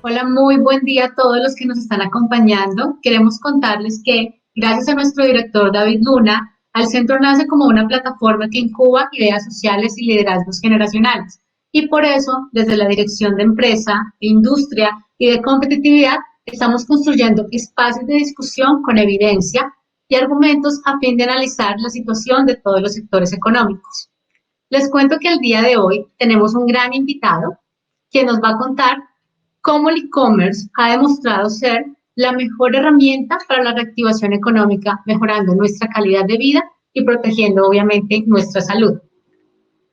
Hola, muy buen día a todos los que nos están acompañando. Queremos contarles que, gracias a nuestro director David Luna, Al Centro nace como una plataforma que incuba ideas sociales y liderazgos generacionales. Y por eso, desde la Dirección de Empresa, de Industria y de Competitividad, estamos construyendo espacios de discusión con evidencia y argumentos a fin de analizar la situación de todos los sectores económicos. Les cuento que el día de hoy tenemos un gran invitado quien nos va a contar cómo el e-commerce ha demostrado ser la mejor herramienta para la reactivación económica, mejorando nuestra calidad de vida y protegiendo obviamente nuestra salud.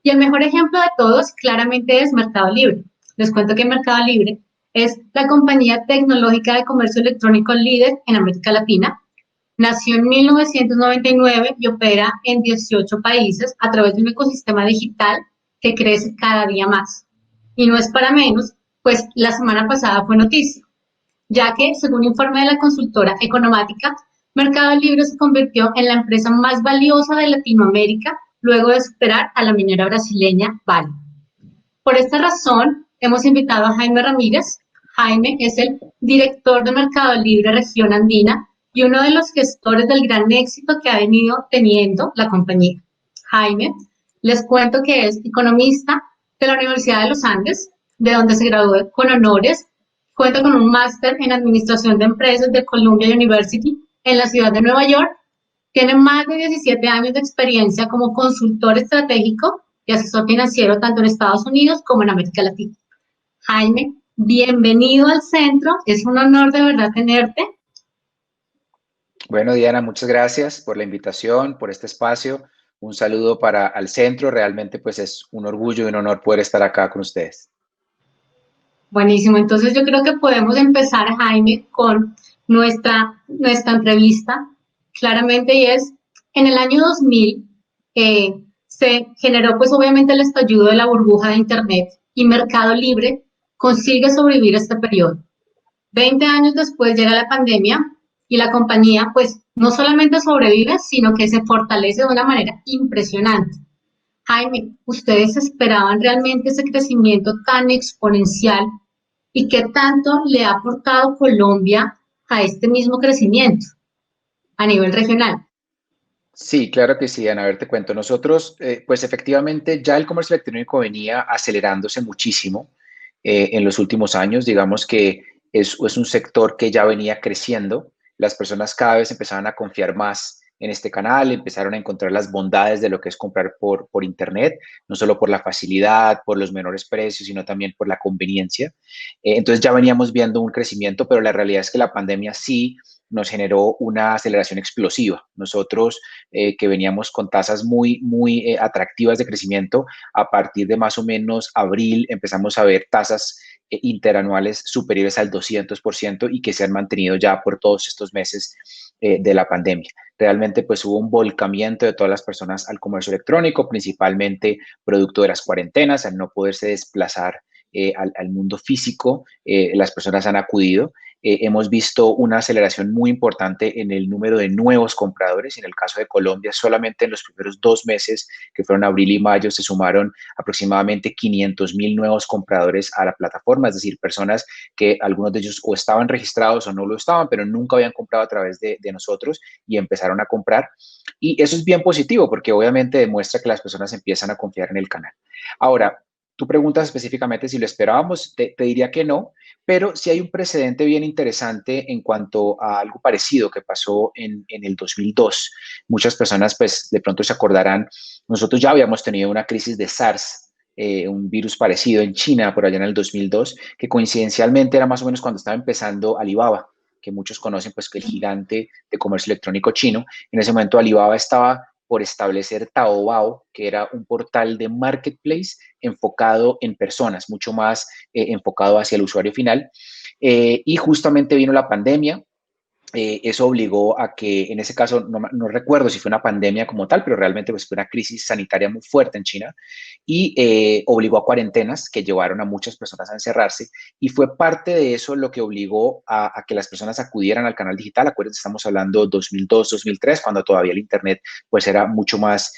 Y el mejor ejemplo de todos claramente es Mercado Libre. Les cuento que Mercado Libre es la compañía tecnológica de comercio electrónico líder en América Latina. Nació en 1999 y opera en 18 países a través de un ecosistema digital que crece cada día más. Y no es para menos, pues la semana pasada fue noticia, ya que, según un informe de la consultora Economática, Mercado Libre se convirtió en la empresa más valiosa de Latinoamérica luego de superar a la minera brasileña Vale. Por esta razón, hemos invitado a Jaime Ramírez. Jaime es el director de Mercado Libre Región Andina y uno de los gestores del gran éxito que ha venido teniendo la compañía. Jaime, les cuento que es economista de la Universidad de los Andes, de donde se graduó con honores. Cuenta con un máster en Administración de Empresas de Columbia University en la ciudad de Nueva York. Tiene más de 17 años de experiencia como consultor estratégico y asesor financiero tanto en Estados Unidos como en América Latina. Jaime, bienvenido al centro. Es un honor de verdad tenerte. Bueno, Diana, muchas gracias por la invitación, por este espacio. Un saludo para Al Centro. Realmente, pues, es un orgullo y un honor poder estar acá con ustedes. Buenísimo. Entonces yo creo que podemos empezar, Jaime, con nuestra entrevista. Claramente, y es, en el año 2000 se generó pues obviamente el estallido de la burbuja de Internet y Mercado Libre consigue sobrevivir a este periodo. 20 años después llega la pandemia y la compañía pues no solamente sobrevive, sino que se fortalece de una manera impresionante. Jaime, ¿ustedes esperaban realmente ese crecimiento tan exponencial y qué tanto le ha aportado Colombia a este mismo crecimiento a nivel regional? Sí, claro que sí, Ana. A ver, te cuento. Nosotros, pues efectivamente, ya el comercio electrónico venía acelerándose muchísimo en los últimos años. Digamos que es un sector que ya venía creciendo. Las personas cada vez empezaban a confiar más en este canal, empezaron a encontrar las bondades de lo que es comprar por Internet, no solo por la facilidad, por los menores precios, sino también por la conveniencia. Entonces ya veníamos viendo un crecimiento, pero la realidad es que la pandemia sí nos generó una aceleración explosiva. Nosotros que veníamos con tasas muy atractivas de crecimiento, a partir de más o menos abril empezamos a ver tasas interanuales superiores al 200% y que se han mantenido ya por todos estos meses de la pandemia. Realmente pues hubo un volcamiento de todas las personas al comercio electrónico, principalmente producto de las cuarentenas, al no poderse desplazar al mundo físico, las personas han acudido. Hemos visto una aceleración muy importante en el número de nuevos compradores. En el caso de Colombia, solamente en los primeros 2 meses, que fueron abril y mayo, se sumaron aproximadamente 500,000 nuevos compradores a la plataforma, es decir, personas que algunos de ellos o estaban registrados o no lo estaban, pero nunca habían comprado a través de nosotros y empezaron a comprar. Y eso es bien positivo porque obviamente demuestra que las personas empiezan a confiar en el canal. Ahora, tú preguntas específicamente si lo esperábamos, te diría que no, pero sí hay un precedente bien interesante en cuanto a algo parecido que pasó en el 2002. Muchas personas, pues, de pronto se acordarán, nosotros ya habíamos tenido una crisis de SARS, un virus parecido en China por allá en el 2002, que coincidencialmente era más o menos cuando estaba empezando Alibaba, que muchos conocen, pues, que el gigante de comercio electrónico chino. En ese momento Alibaba estaba por establecer Taobao, que era un portal de marketplace enfocado en personas, mucho más enfocado hacia el usuario final. Y justamente vino la pandemia. Eso obligó a que, en ese caso, no recuerdo si fue una pandemia como tal, pero realmente pues, fue una crisis sanitaria muy fuerte en China y obligó a cuarentenas que llevaron a muchas personas a encerrarse y fue parte de eso lo que obligó a que las personas acudieran al canal digital. Acuérdense, estamos hablando 2002, 2003, cuando todavía el Internet pues era mucho más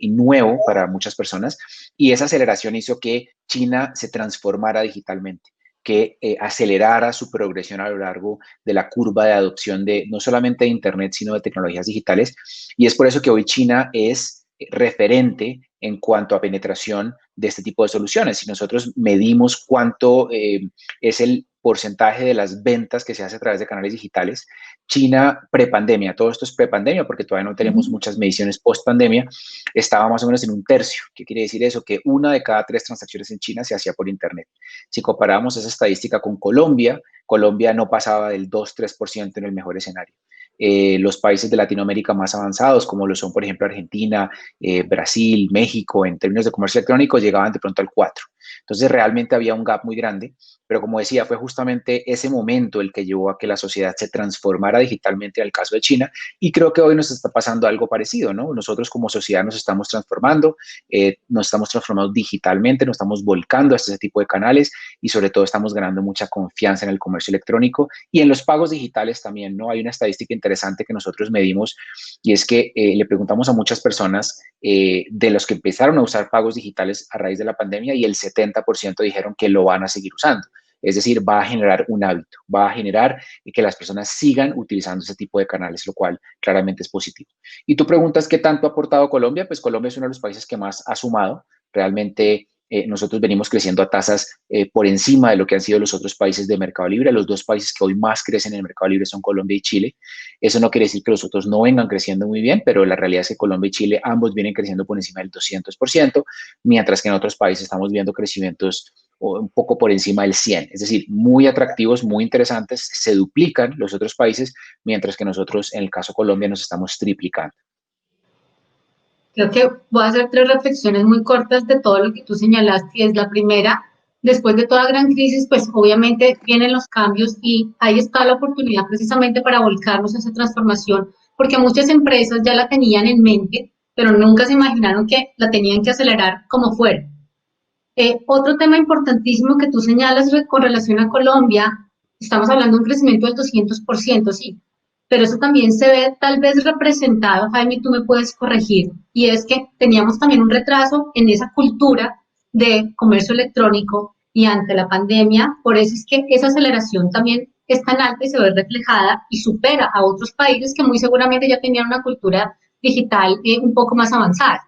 nuevo para muchas personas y esa aceleración hizo que China se transformara digitalmente. que acelerara su progresión a lo largo de la curva de adopción de no solamente de Internet, sino de tecnologías digitales. Y es por eso que hoy China es referente en cuanto a penetración de este tipo de soluciones. Si nosotros medimos cuánto es el porcentaje de las ventas que se hace a través de canales digitales, China prepandemia, todo esto es prepandemia porque todavía no tenemos muchas mediciones post-pandemia, estaba más o menos en un tercio. ¿Qué quiere decir eso? Que una de cada 3 transacciones en China se hacía por Internet. Si comparamos esa estadística con Colombia, Colombia no pasaba del 2-3% en el mejor escenario. Los países de Latinoamérica más avanzados, como lo son, por ejemplo, Argentina, Brasil, México, en términos de comercio electrónico, llegaban de pronto al 4%. Entonces, realmente había un gap muy grande, pero como decía, fue justamente ese momento el que llevó a que la sociedad se transformara digitalmente en el caso de China, y creo que hoy nos está pasando algo parecido, ¿no? Nosotros como sociedad nos estamos transformando digitalmente, nos estamos volcando a este tipo de canales y sobre todo estamos ganando mucha confianza en el comercio electrónico y en los pagos digitales también, ¿no? Hay una estadística interesante que nosotros medimos y es que le preguntamos a muchas personas de los que empezaron a usar pagos digitales a raíz de la pandemia y el 70% dijeron que lo van a seguir usando. Es decir, va a generar un hábito, va a generar que las personas sigan utilizando ese tipo de canales, lo cual claramente es positivo. Y tú preguntas qué tanto ha aportado Colombia, pues Colombia es uno de los países que más ha sumado. Realmente nosotros venimos creciendo a tasas por encima de lo que han sido los otros países de Mercado Libre. Los dos países que hoy más crecen en el Mercado Libre son Colombia y Chile. Eso no quiere decir que los otros no vengan creciendo muy bien, pero la realidad es que Colombia y Chile ambos vienen creciendo por encima del 200%, mientras que en otros países estamos viendo crecimientos un poco por encima del 100%. Es decir, muy atractivos, muy interesantes, se duplican los otros países, mientras que nosotros, en el caso de Colombia, nos estamos triplicando. Creo que voy a hacer tres reflexiones muy cortas de todo lo que tú señalaste. Y es la primera, después de toda gran crisis, pues obviamente vienen los cambios y ahí está la oportunidad precisamente para volcarnos a esa transformación, porque muchas empresas ya la tenían en mente, pero nunca se imaginaron que la tenían que acelerar como fuera. Otro tema importantísimo que tú señalas con relación a Colombia, estamos hablando de un crecimiento del 200%, sí, pero eso también se ve tal vez representado, Jaime, tú me puedes corregir, y es que teníamos también un retraso en esa cultura de comercio electrónico y ante la pandemia, por eso es que esa aceleración también es tan alta y se ve reflejada y supera a otros países que muy seguramente ya tenían una cultura digital un poco más avanzada.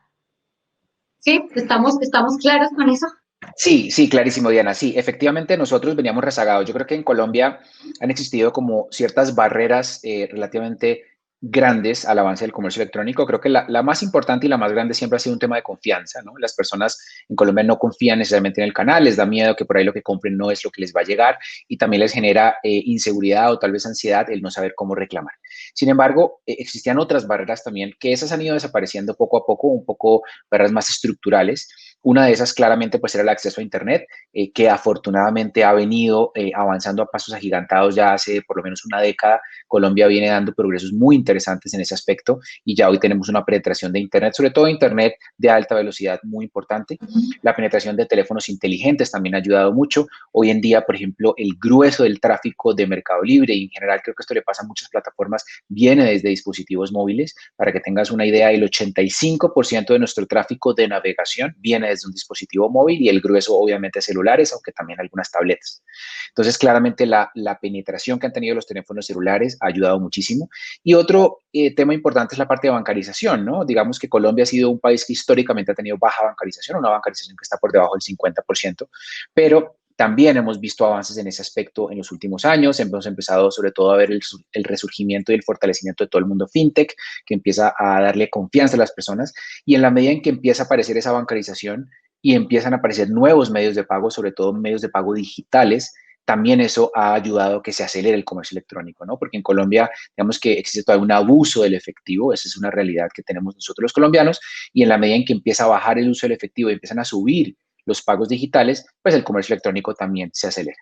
¿Sí? ¿Estamos claros con eso? Sí, sí, clarísimo, Diana. Sí, efectivamente nosotros veníamos rezagados. Yo creo que en Colombia han existido como ciertas barreras relativamente grandes al avance del comercio electrónico. Creo que la más importante y la más grande siempre ha sido un tema de confianza, ¿no? Las personas en Colombia no confían necesariamente en el canal, les da miedo que por ahí lo que compren no es lo que les va a llegar y también les genera inseguridad o tal vez ansiedad el no saber cómo reclamar. Sin embargo, existían otras barreras también que esas han ido desapareciendo poco a poco, un poco barreras más estructurales. Una de esas claramente pues era el acceso a Internet, que afortunadamente ha venido avanzando a pasos agigantados ya hace por lo menos una década. Colombia viene dando progresos muy interesantes en ese aspecto y ya hoy tenemos una penetración de Internet, sobre todo Internet de alta velocidad muy importante. La penetración de teléfonos inteligentes también ha ayudado mucho. Hoy en día, por ejemplo, el grueso del tráfico de Mercado Libre y en general creo que esto le pasa a muchas plataformas, viene desde dispositivos móviles. Para que tengas una idea, el 85% de nuestro tráfico de navegación viene desde un dispositivo móvil y el grueso obviamente celulares, aunque también algunas tabletas. Entonces, claramente la penetración que han tenido los teléfonos celulares ha ayudado muchísimo. Y otro tema importante es la parte de bancarización, ¿no? Digamos que Colombia ha sido un país que históricamente ha tenido baja bancarización, una bancarización que está por debajo del 50%, pero también hemos visto avances en ese aspecto en los últimos años. Hemos empezado sobre todo a ver el resurgimiento y el fortalecimiento de todo el mundo fintech, que empieza a darle confianza a las personas. Y en la medida en que empieza a aparecer esa bancarización y empiezan a aparecer nuevos medios de pago, sobre todo medios de pago digitales, también eso ha ayudado a que se acelere el comercio electrónico, ¿no? Porque en Colombia, digamos que existe todavía un abuso del efectivo, esa es una realidad que tenemos nosotros los colombianos, y en la medida en que empieza a bajar el uso del efectivo y empiezan a subir los pagos digitales, pues el comercio electrónico también se acelera.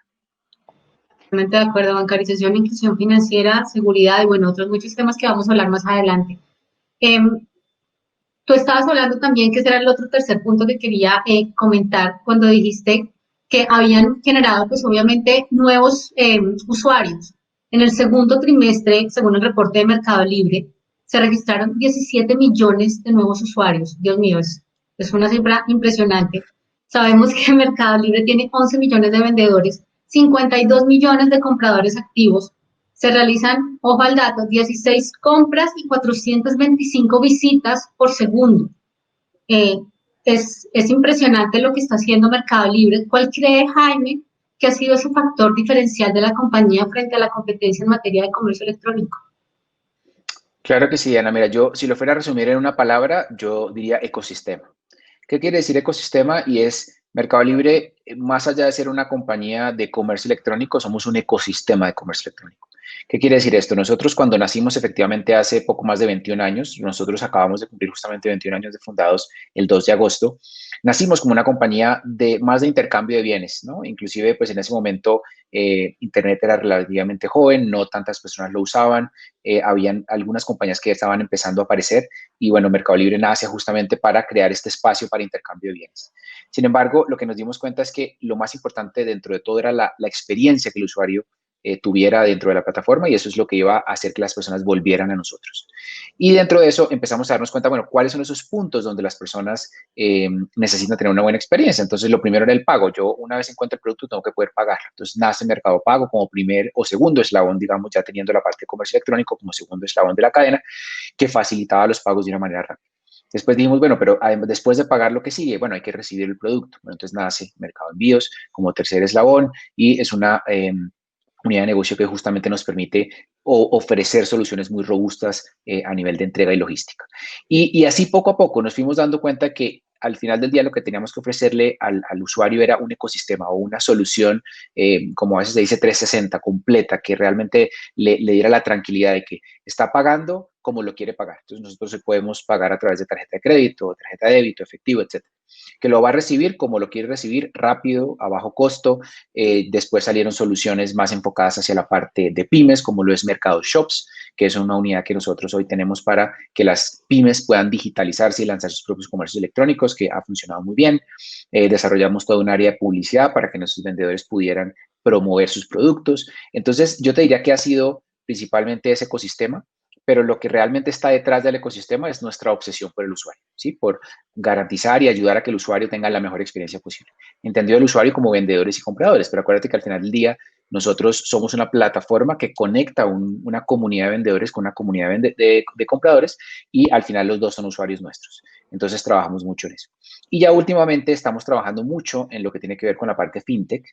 Totalmente de acuerdo, bancarización, inclusión financiera, seguridad y bueno, otros muchos temas que vamos a hablar más adelante. Eh, Tú estabas hablando también, que ese era el otro tercer punto que quería comentar, cuando dijiste que habían generado, pues obviamente, nuevos usuarios. En el segundo trimestre, según el reporte de Mercado Libre, se registraron 17 millones de nuevos usuarios. Dios mío, es una cifra impresionante. Sabemos que Mercado Libre tiene 11 millones de vendedores. 52 millones de compradores activos. Se realizan, ojo al dato, 16 compras y 425 visitas por segundo. Eh, es impresionante lo que está haciendo Mercado Libre. ¿Cuál cree, Jaime, que ha sido ese factor diferencial de la compañía frente a la competencia en materia de comercio electrónico? Claro que sí, Ana. Mira, yo si lo fuera a resumir en una palabra, yo diría ecosistema. ¿Qué quiere decir ecosistema? Y es Mercado Libre, más allá de ser una compañía de comercio electrónico, somos un ecosistema de comercio electrónico. ¿Qué quiere decir esto? Nosotros cuando nacimos efectivamente hace poco más de 21 años, nosotros acabamos de cumplir justamente 21 años de fundados el 2 de agosto, nacimos como una compañía de más de intercambio de bienes, ¿no? Inclusive pues en ese momento Internet era relativamente joven, no tantas personas lo usaban, habían algunas compañías que estaban empezando a aparecer y bueno, Mercado Libre nace justamente para crear este espacio para intercambio de bienes. Sin embargo, lo que nos dimos cuenta es que lo más importante dentro de todo era la experiencia que el usuario tuviera dentro de la plataforma y eso es lo que iba a hacer que las personas volvieran a nosotros. Y dentro de eso empezamos a darnos cuenta, bueno, cuáles son esos puntos donde las personas necesitan tener una buena experiencia. Entonces, lo primero era el pago. Yo una vez encuentro el producto tengo que poder pagarlo. Entonces, nace Mercado Pago como primer o segundo eslabón, digamos, ya teniendo la parte de comercio electrónico como segundo eslabón de la cadena, que facilitaba los pagos de una manera rápida. Después dijimos, bueno, pero además, después de pagar lo que sigue, bueno, hay que recibir el producto. Bueno, entonces nace Mercado Envíos como tercer eslabón y es una unidad de negocio que justamente nos permite ofrecer soluciones muy robustas a nivel de entrega y logística. Y así poco a poco nos fuimos dando cuenta que al final del día lo que teníamos que ofrecerle al usuario era un ecosistema o una solución, como a veces se dice 360, completa, que realmente le diera la tranquilidad de que está pagando como lo quiere pagar. Entonces nosotros podemos pagar a través de tarjeta de crédito, tarjeta de débito, efectivo, etcétera. Que lo va a recibir como lo quiere recibir, rápido, a bajo costo. Después salieron soluciones más enfocadas hacia la parte de pymes, como lo es Mercado Shops, que es una unidad que nosotros hoy tenemos para que las pymes puedan digitalizarse y lanzar sus propios comercios electrónicos, que ha funcionado muy bien. Desarrollamos toda un área de publicidad para que nuestros vendedores pudieran promover sus productos. Entonces, yo te diría que ha sido principalmente ese ecosistema, pero lo que realmente está detrás del ecosistema es nuestra obsesión por el usuario, ¿sí? Por garantizar y ayudar a que el usuario tenga la mejor experiencia posible. Entendido el usuario como vendedores y compradores, pero acuérdate que al final del día nosotros somos una plataforma que conecta una comunidad de vendedores con una comunidad de compradores y al final los dos son usuarios nuestros. Entonces trabajamos mucho en eso. Y ya últimamente estamos trabajando mucho en lo que tiene que ver con la parte fintech.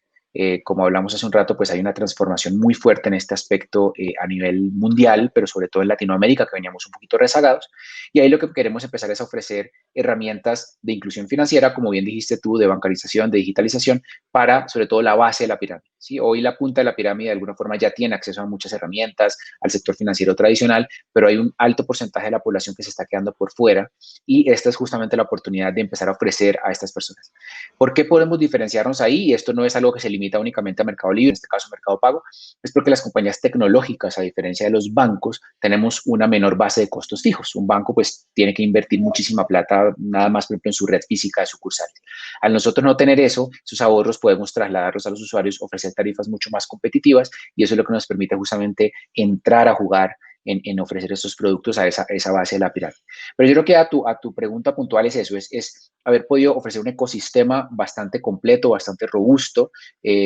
Como hablamos hace un rato, pues hay una transformación muy fuerte en este aspecto a nivel mundial, pero sobre todo en Latinoamérica, que veníamos un poquito rezagados. Y ahí lo que queremos empezar es a ofrecer herramientas de inclusión financiera, como bien dijiste tú, de bancarización, de digitalización, para sobre todo la base de la pirámide. ¿Sí? Hoy la punta de la pirámide de alguna forma ya tiene acceso a muchas herramientas, al sector financiero tradicional, pero hay un alto porcentaje de la población que se está quedando por fuera y esta es justamente la oportunidad de empezar a ofrecer a estas personas. ¿Por qué podemos diferenciarnos ahí? Y esto no es algo que se limita únicamente a Mercado Libre, en este caso Mercado Pago, es porque las compañías tecnológicas, a diferencia de los bancos, tenemos una menor base de costos fijos. Un banco pues tiene que invertir muchísima plata, nada más por ejemplo en su red física de sucursales. Al nosotros no tener eso, esos ahorros podemos trasladarlos a los usuarios, ofrecer tarifas mucho más competitivas y eso es lo que nos permite justamente entrar a jugar en ofrecer estos productos a esa base de la pirámide. Pero yo creo que a tu pregunta puntual es eso, es haber podido ofrecer un ecosistema bastante completo, bastante robusto,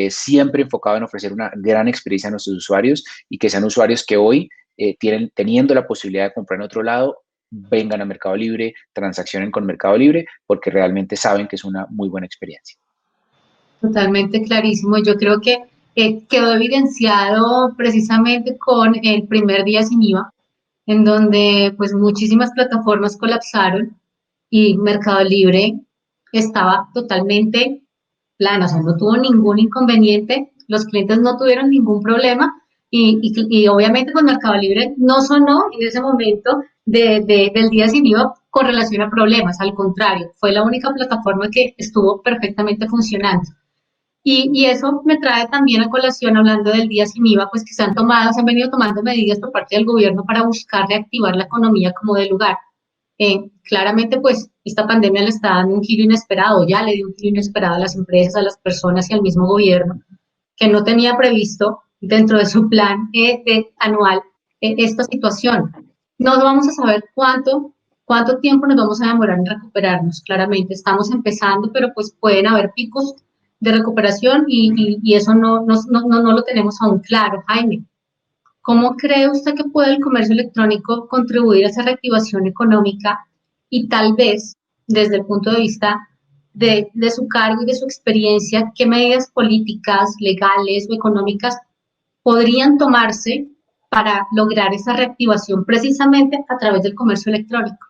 siempre enfocado en ofrecer una gran experiencia a nuestros usuarios y que sean usuarios que hoy teniendo la posibilidad de comprar en otro lado, vengan a Mercado Libre, transaccionen con Mercado Libre, porque realmente saben que es una muy buena experiencia. Totalmente clarísimo. Yo creo que quedó evidenciado precisamente con el primer día sin IVA, en donde pues muchísimas plataformas colapsaron y Mercado Libre estaba totalmente plana, o sea, no tuvo ningún inconveniente, los clientes no tuvieron ningún problema y obviamente pues Mercado Libre no sonó en ese momento del día sin IVA con relación a problemas, al contrario, fue la única plataforma que estuvo perfectamente funcionando. Y eso me trae también a colación, hablando del día sin IVA, pues que se han venido tomando medidas por parte del gobierno para buscar reactivar la economía como de lugar. Claramente, pues esta pandemia le está dando un giro inesperado, ya le dio un giro inesperado a las empresas, a las personas y al mismo gobierno, que no tenía previsto dentro de su plan anual esta situación. No vamos a saber cuánto tiempo nos vamos a demorar en recuperarnos. Claramente estamos empezando, pero pues pueden haber picos de recuperación y eso no lo tenemos aún claro, Jaime. ¿Cómo cree usted que puede el comercio electrónico contribuir a esa reactivación económica y tal vez, desde el punto de vista de su cargo y de su experiencia, qué medidas políticas, legales o económicas podrían tomarse para lograr esa reactivación precisamente a través del comercio electrónico?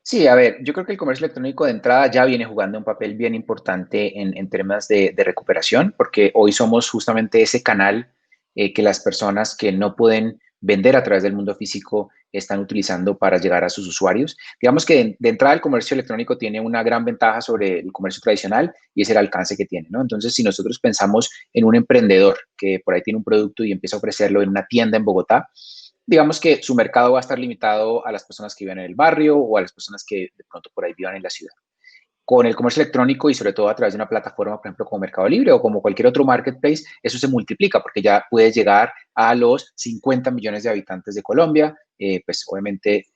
Sí, a ver, yo creo que el comercio electrónico de entrada ya viene jugando un papel bien importante en temas de recuperación, porque hoy somos justamente ese canal que las personas que no pueden vender a través del mundo físico están utilizando para llegar a sus usuarios. Digamos que de entrada el comercio electrónico tiene una gran ventaja sobre el comercio tradicional y es el alcance que tiene, ¿no? Entonces, si nosotros pensamos en un emprendedor que por ahí tiene un producto y empieza a ofrecerlo en una tienda en Bogotá, digamos que su mercado va a estar limitado a las personas que viven en el barrio o a las personas que de pronto por ahí vivan en la ciudad. Con el comercio electrónico y sobre todo a través de una plataforma, por ejemplo, como Mercado Libre o como cualquier otro marketplace, eso se multiplica porque ya puedes llegar a los 50 millones de habitantes de Colombia, pues obviamente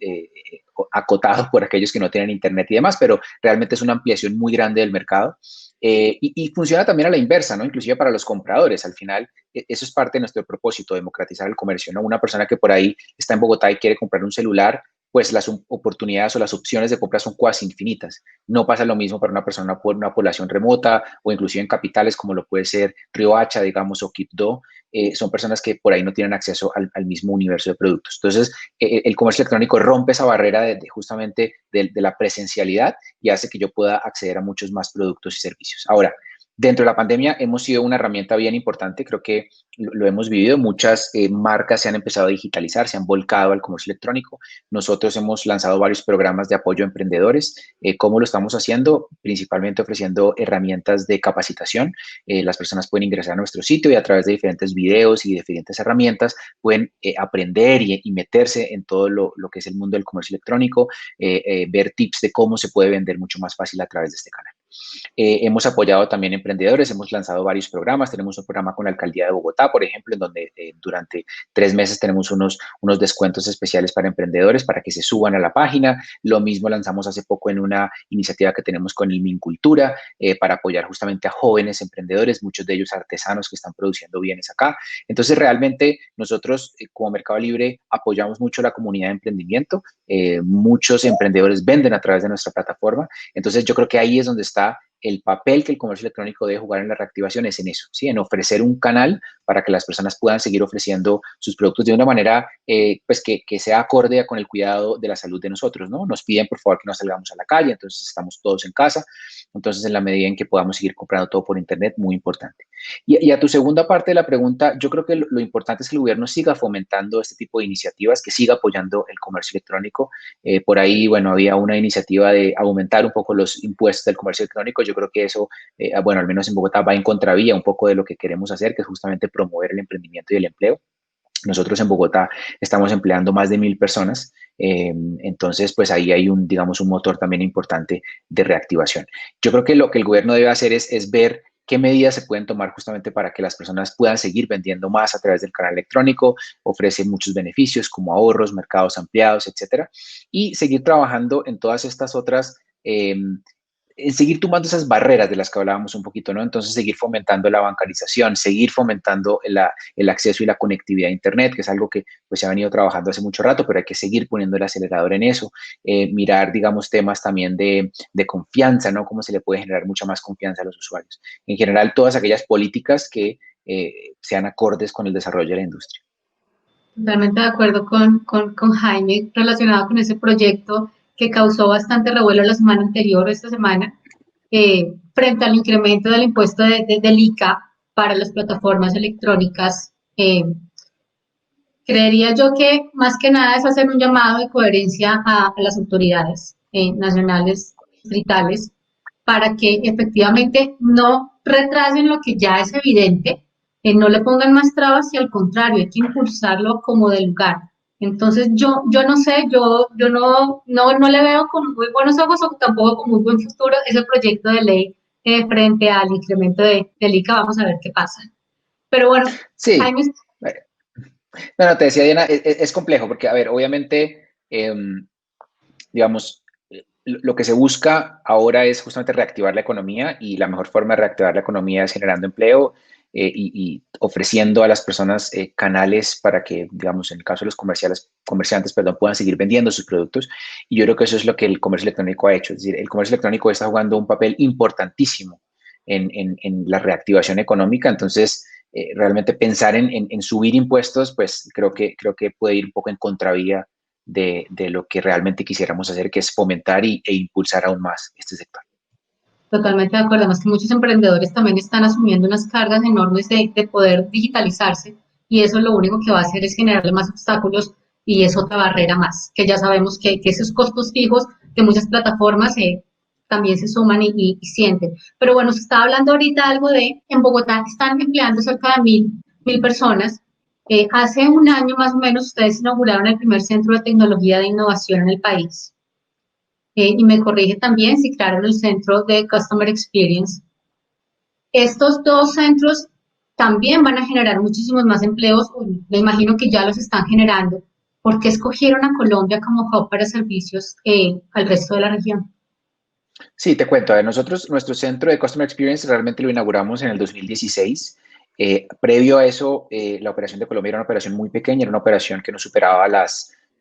acotado por aquellos que no tienen internet y demás, pero realmente es una ampliación muy grande del mercado. Y funciona también a la inversa, ¿no? Inclusive para los compradores. Al final, eso es parte de nuestro propósito, democratizar el comercio, ¿no? Una persona que por ahí está en Bogotá y quiere comprar un celular, pues las oportunidades o las opciones de compra son casi infinitas. No pasa lo mismo para una persona por una población remota o inclusive en capitales como lo puede ser Riohacha, digamos, o Quibdó. Son personas que por ahí no tienen acceso al mismo universo de productos. Entonces, el comercio electrónico rompe esa barrera justamente de la presencialidad y hace que yo pueda acceder a muchos más productos y servicios. Ahora, dentro de la pandemia hemos sido una herramienta bien importante, creo que lo hemos vivido, muchas marcas se han empezado a digitalizar, se han volcado al comercio electrónico. Nosotros hemos lanzado varios programas de apoyo a emprendedores. ¿Cómo lo estamos haciendo? Principalmente ofreciendo herramientas de capacitación. Las personas pueden ingresar a nuestro sitio y a través de diferentes videos y diferentes herramientas pueden aprender y meterse en todo lo que es el mundo del comercio electrónico, ver tips de cómo se puede vender mucho más fácil a través de este canal. Hemos apoyado también emprendedores, hemos lanzado varios programas, tenemos un programa con la Alcaldía de Bogotá, por ejemplo, en donde durante 3 meses tenemos unos descuentos especiales para emprendedores para que se suban a la página. Lo mismo lanzamos hace poco en una iniciativa que tenemos con el Mincultura para apoyar justamente a jóvenes emprendedores, muchos de ellos artesanos que están produciendo bienes acá. Entonces, realmente nosotros como Mercado Libre apoyamos mucho la comunidad de emprendimiento. Muchos emprendedores venden a través de nuestra plataforma. Entonces, yo creo que ahí es donde está el papel que el comercio electrónico debe jugar en la reactivación es en eso, ¿sí? En ofrecer un canal para que las personas puedan seguir ofreciendo sus productos de una manera pues que sea acorde con el cuidado de la salud de nosotros, ¿no? Nos piden por favor que no salgamos a la calle, entonces estamos todos en casa, entonces en la medida en que podamos seguir comprando todo por internet, muy importante. Y a tu segunda parte de la pregunta, yo creo que lo importante es que el gobierno siga fomentando este tipo de iniciativas, que siga apoyando el comercio electrónico. Por ahí, bueno, había una iniciativa de aumentar un poco los impuestos del comercio electrónico. Yo creo que eso, bueno, al menos en Bogotá va en contravía un poco de lo que queremos hacer, que es justamente promover el emprendimiento y el empleo. Nosotros en Bogotá estamos empleando más de 1.000 personas, entonces pues ahí hay digamos, un motor también importante de reactivación. Yo creo que lo que el gobierno debe hacer es ver qué medidas se pueden tomar justamente para que las personas puedan seguir vendiendo más a través del canal electrónico, ofrece muchos beneficios como ahorros, mercados ampliados, etcétera, y seguir trabajando en todas estas otras seguir tumbando esas barreras de las que hablábamos un poquito, ¿no? Entonces, seguir fomentando la bancarización, seguir fomentando el acceso y la conectividad a Internet, que es algo que pues se ha venido trabajando hace mucho rato, pero hay que seguir poniendo el acelerador en eso. Mirar, digamos, temas también de confianza, ¿no? Cómo se le puede generar mucha más confianza a los usuarios. En general, todas aquellas políticas que sean acordes con el desarrollo de la industria. Totalmente de acuerdo con Jaime relacionado con ese proyecto que causó bastante revuelo la semana anterior o esta semana, frente al incremento del impuesto del ICA para las plataformas electrónicas. Creería yo que más que nada es hacer un llamado de coherencia a las autoridades nacionales, distritales, para que efectivamente no retrasen lo que ya es evidente, no le pongan más trabas y al contrario, hay que impulsarlo como de lugar. Entonces yo no sé, yo no le veo con muy buenos ojos o tampoco con muy buen futuro ese proyecto de ley frente al incremento del ICA. Vamos a ver qué pasa. Pero bueno, Sí. Jaime, Bueno, te decía Diana, es complejo porque, a ver, obviamente, digamos, lo que se busca ahora es justamente reactivar la economía y la mejor forma de reactivar la economía es generando empleo y ofreciendo a las personas canales para que, digamos, en el caso de los comerciantes, perdón, puedan seguir vendiendo sus productos. Y yo creo que eso es lo que el comercio electrónico ha hecho. Es decir, el comercio electrónico está jugando un papel importantísimo en la reactivación económica. Entonces, realmente pensar en subir impuestos, pues creo que puede ir un poco en contravía de lo que realmente quisiéramos hacer, que es fomentar e impulsar aún más este sector. Totalmente de acuerdo, además que muchos emprendedores también están asumiendo unas cargas enormes de poder digitalizarse y eso lo único que va a hacer es generarle más obstáculos y es otra barrera más, que ya sabemos que esos costos fijos de muchas plataformas también se suman y sienten. Pero bueno, se estaba hablando ahorita algo de, en Bogotá están empleando cerca de mil personas. Hace un año más o menos ustedes inauguraron el primer centro de tecnología de innovación en el país. Y me corrige también si crearon el centro de Customer Experience. Estos dos centros también van a generar muchísimos más empleos, me imagino que ya los están generando. ¿Por qué escogieron a Colombia como hub para servicios al resto de la región? Sí, te cuento. A ver, nosotros, nuestro centro de Customer Experience realmente lo inauguramos en el 2016. Previo a eso, la operación de Colombia era una operación muy pequeña, era una operación que no superaba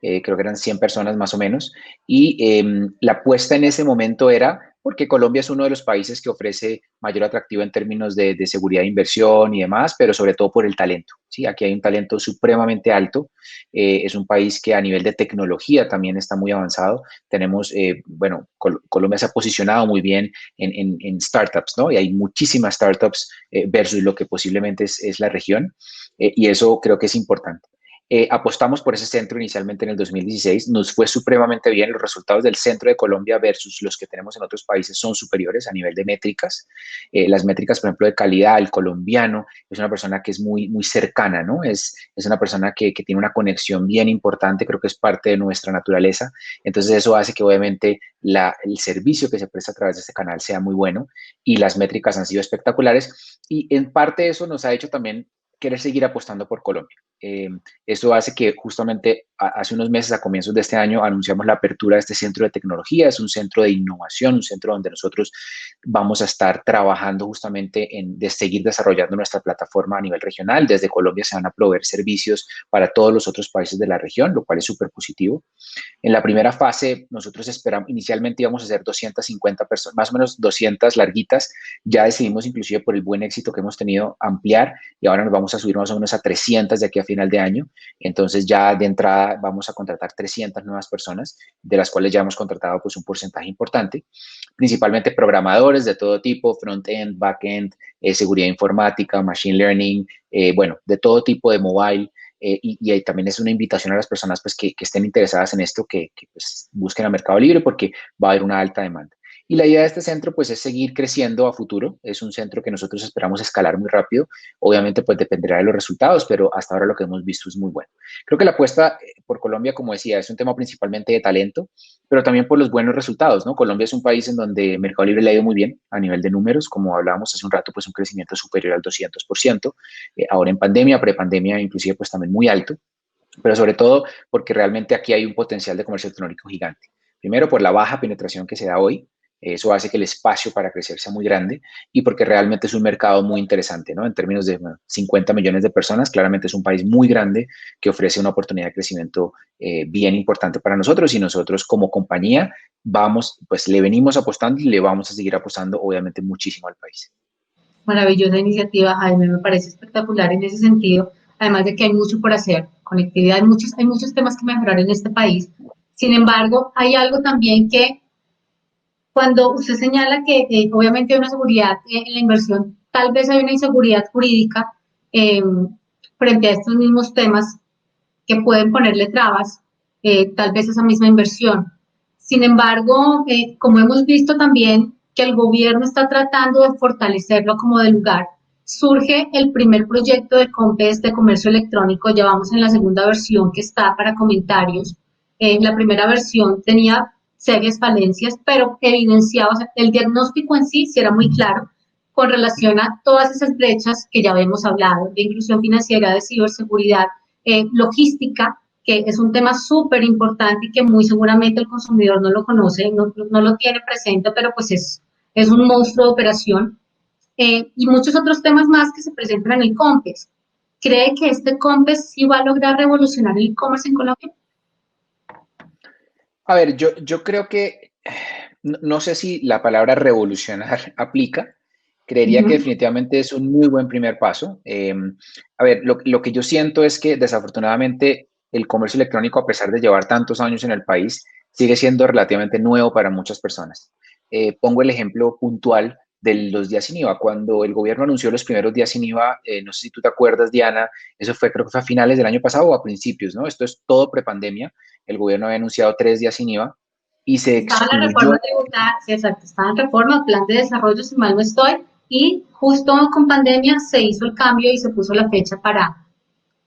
creo que eran 100 personas más o menos. Y la apuesta en ese momento era porque Colombia es uno de los países que ofrece mayor atractivo en términos de seguridad de inversión y demás, pero sobre todo por el talento. ¿Sí? Aquí hay un talento supremamente alto. Es un país que a nivel de tecnología también está muy avanzado. Tenemos, bueno, Colombia se ha posicionado muy bien en startups, ¿no? Y hay muchísimas startups versus lo que posiblemente es la región, y eso creo que es importante. Apostamos por ese centro inicialmente en el 2016, nos fue supremamente bien, los resultados del centro de Colombia versus los que tenemos en otros países son superiores a nivel de métricas. Las métricas, por ejemplo, de calidad, el colombiano es una persona que es muy cercana, ¿no? Es una persona que tiene una conexión bien importante, creo que es parte de nuestra naturaleza. Entonces eso hace que obviamente el servicio que se presta a través de este canal sea muy bueno y las métricas han sido espectaculares y en parte eso nos ha hecho también querer seguir apostando por Colombia. Eso hace que justamente hace unos meses, a comienzos de este año, anunciamos la apertura de este centro de tecnología. Es un centro de innovación, un centro donde nosotros vamos a estar trabajando justamente de seguir desarrollando nuestra plataforma a nivel regional. Desde Colombia se van a proveer servicios para todos los otros países de la región, lo cual es súper positivo. En la primera fase, nosotros esperamos, inicialmente íbamos a hacer 250 personas, más o menos 200 larguitas. Ya decidimos, inclusive por el buen éxito que hemos tenido, ampliar y ahora nos vamos a subir más o menos a 300 de aquí a final de año. Entonces ya de entrada vamos a contratar 300 nuevas personas, de las cuales ya hemos contratado pues un porcentaje importante, principalmente programadores de todo tipo, front-end, back-end, seguridad informática, machine learning, bueno, de todo tipo de mobile. Y también es una invitación a las personas pues, que estén interesadas en esto, que pues, busquen a Mercado Libre porque va a haber una alta demanda. Y la idea de este centro pues, es seguir creciendo a futuro. Es un centro que nosotros esperamos escalar muy rápido. Obviamente pues dependerá de los resultados, pero hasta ahora lo que hemos visto es muy bueno. Creo que la apuesta por Colombia, como decía, es un tema principalmente de talento, pero también por los buenos resultados, ¿no? Colombia es un país en donde Mercado Libre le ha ido muy bien a nivel de números, como hablábamos hace un rato, pues un crecimiento superior al 200%. Ahora en pandemia, prepandemia, inclusive pues también muy alto, pero sobre todo porque realmente aquí hay un potencial de comercio electrónico gigante. Primero, por la baja penetración que se da hoy, eso hace que el espacio para crecer sea muy grande y porque realmente es un mercado muy interesante, ¿no? En términos de 50 millones de personas, claramente es un país muy grande que ofrece una oportunidad de crecimiento bien importante para nosotros y nosotros como compañía vamos, pues le venimos apostando y le vamos a seguir apostando obviamente muchísimo al país. Maravillosa iniciativa, Jaime, me parece espectacular en ese sentido, además de que hay mucho por hacer, conectividad, hay muchos temas que mejorar en este país. Sin embargo, hay algo también que cuando usted señala que obviamente hay una seguridad en la inversión, tal vez hay una inseguridad jurídica eh, frente a estos mismos temas que pueden ponerle trabas, tal vez a esa misma inversión. Sin embargo, como hemos visto también que el gobierno está tratando de fortalecerlo como de lugar, surge el primer proyecto de COMPES de comercio electrónico, ya vamos en la segunda versión que está para comentarios. La primera versión tenía serias falencias, pero evidenciaba, o sea, el diagnóstico en sí era muy claro con relación a todas esas brechas que ya hemos hablado, de inclusión financiera, de ciberseguridad, logística, que es un tema súper importante y que muy seguramente el consumidor no lo conoce, no lo tiene presente, pero pues es un monstruo de operación. Y muchos otros temas más que se presentan en el COMPES. ¿Cree que este COMPES sí va a lograr revolucionar el e-commerce en Colombia? A ver, yo creo que, no sé si la palabra revolucionar aplica. Creería que Ujú. definitivamente es un muy buen primer paso. A ver, lo que yo siento es que desafortunadamente el comercio electrónico, a pesar de llevar tantos años en el país, sigue siendo relativamente nuevo para muchas personas. Pongo el ejemplo puntual de los días sin IVA. Cuando el gobierno anunció los primeros días sin IVA, no sé si tú te acuerdas, Diana, eso fue, creo que fue a finales del año pasado o a principios, ¿no? Esto es todo prepandemia. El gobierno había anunciado 3 días sin IVA y se Estaba en la excluyó. reforma tributaria, sí, exacto, estaba en reforma, plan de desarrollo, si mal no estoy, y justo con pandemia se hizo el cambio y se puso la fecha para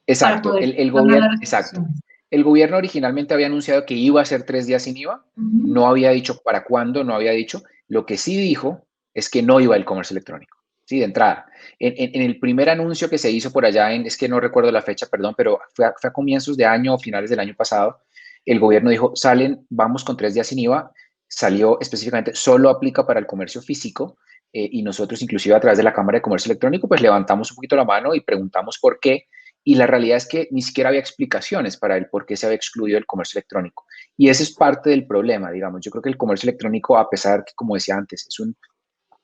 Exacto, poder el tomar gobierno, las exacto. restricciones. El gobierno originalmente había anunciado que iba a ser 3 días sin IVA, Ujú. no había dicho para cuándo, no había dicho. Lo que sí dijo es que no iba el comercio electrónico, ¿sí? De entrada. En el primer anuncio que se hizo por allá, es que no recuerdo la fecha, perdón, pero fue a comienzos de año o finales del año pasado, el gobierno dijo, salen, vamos con 3 días sin IVA, salió específicamente, solo aplica para el comercio físico, y nosotros inclusive a través de la Cámara de Comercio Electrónico, pues levantamos un poquito la mano y preguntamos por qué, y la realidad es que ni siquiera había explicaciones para el por qué se había excluido el comercio electrónico. Y ese es parte del problema, digamos. Yo creo que el comercio electrónico, a pesar que, como decía antes, es un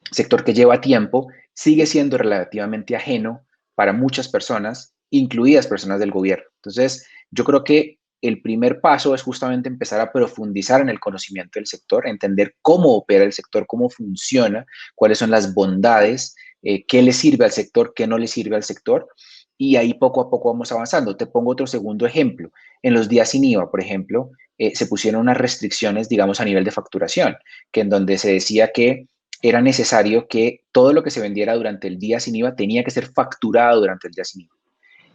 sector que lleva tiempo, sigue siendo relativamente ajeno para muchas personas, incluidas personas del gobierno. Entonces, yo creo que el primer paso es justamente empezar a profundizar en el conocimiento del sector, entender cómo opera el sector, cómo funciona, cuáles son las bondades, qué le sirve al sector, qué no le sirve al sector, y ahí poco a poco vamos avanzando. Te pongo otro segundo ejemplo. En los días sin IVA, por ejemplo, se pusieron unas restricciones, digamos, a nivel de facturación, que en donde se decía que era necesario que todo lo que se vendiera durante el día sin IVA tenía que ser facturado durante el día sin IVA.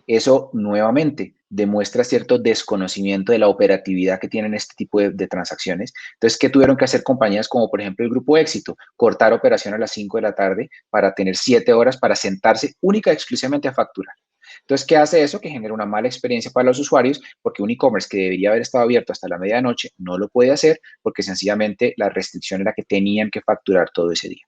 Eso nuevamente demuestra cierto desconocimiento de la operatividad que tienen este tipo de transacciones. Entonces, ¿qué tuvieron que hacer compañías como por ejemplo el Grupo Éxito? Cortar operación a las 5 de la tarde para tener 7 horas para sentarse única y exclusivamente a facturar. Entonces, ¿qué hace eso? Que genera una mala experiencia para los usuarios porque un e-commerce que debería haber estado abierto hasta la medianoche no lo puede hacer porque sencillamente la restricción era que tenían que facturar todo ese día.